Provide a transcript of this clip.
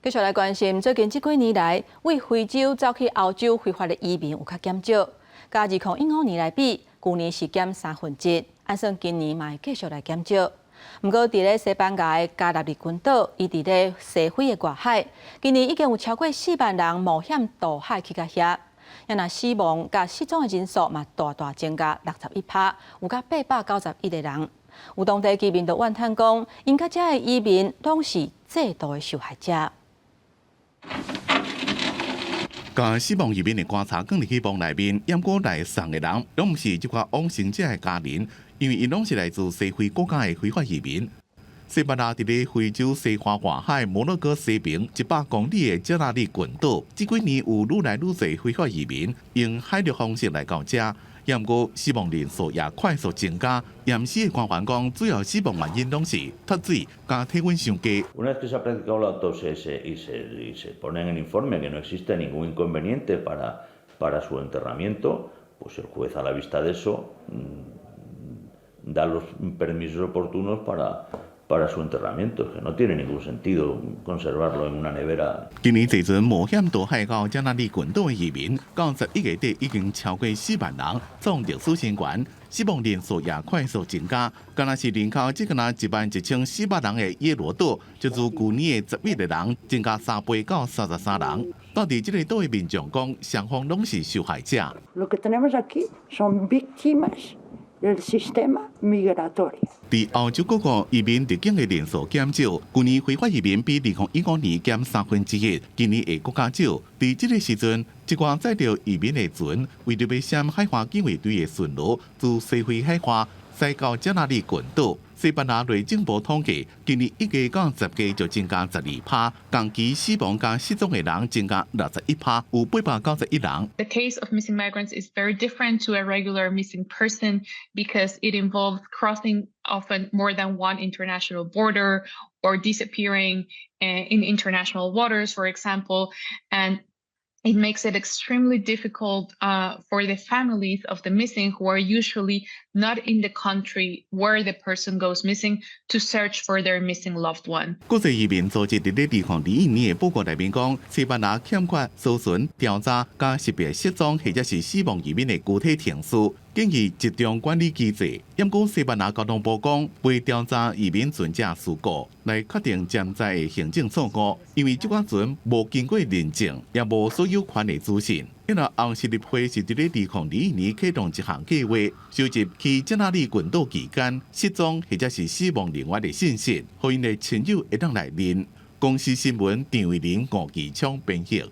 继续来关心，最近这几年来，为非洲走去欧洲非法的移民有较减少，甲2015年来比，去年是减1/3，按算今年嘛会继续来减少。不过，伫咧西班牙的加纳利群岛，伊伫咧西非的外海，今年已经有超过4万人冒险渡海去到遐。也那死亡甲失踪的人数嘛大大增加61%，有甲891个人。有当地居民就怨叹讲，因甲遮的移民拢是制度的受害者。甲死亡移民的观察更是希望内面，淹过来送的人，拢毋是这款往生者的家人，因为因拢是来自西非国家的非法移民。西班牙伫咧非洲西方外海摩洛哥西边100公里的加纳利群岛，这几年有愈来愈多非法移民用海陆方式来到遮，不过死亡人数也快速增加。验尸的官员讲，主要死亡原因拢是脱水加体温上低。Una vez que se ha practicado la autopsia y se pone en el informe que no existe ningún inconveniente para su enterramiento, pues el juez a la vista de eso da los permisos oportunos para su enterramiento, que no tiene ningún sentido conservarlo en una nevera. 今年这阵冒险渡海到加纳利群岛的移民，到11月底已经超过4万人，总历史新高，死亡人数也快速增加。敢若是人口只敢若11400人的耶罗岛，就自去年的11个人增加3倍到33人。到底这个岛的民众讲，双方拢是受害者。Lo que tenemos aquí son víctimas del sistema migratorio. 伫欧洲各国移民入境的人数减少，去年非法移民比2015年减1/3，今年的更加少。伫这个时阵，一寡载着移民的船，为着要闪海华警卫队的巡逻，自西非海华驶到加纳利群岛。西班牙内政部统计，今年1加到10加就增加12%，同期死亡加失踪的人增加61%，有891人。The case of missing migrants is very different to a regular missing person because it involves crossing often more than one international border or disappearing in international waters, for example, and it makes it extremely difficult for the families of the missing who are usually not in the country where the person goes missing to search for their missing loved one. 国际移民组织伫咧2021年的报告内面讲，西班牙欠缺搜寻、调查、加识别失踪或者是死亡移民的具体程序，建议集中管理机制。不过西班牙交通部讲，会调查移民船只事故，来确定潜在的行政错误，因为这款船无经过认证，也无所有权的资讯。因为红十字会是伫咧2021年启动一项计划，收集去加纳利群岛期间失踪或者是死亡人员的信息，互因的亲友会当来认。公司新闻张伟林、吴其昌编译。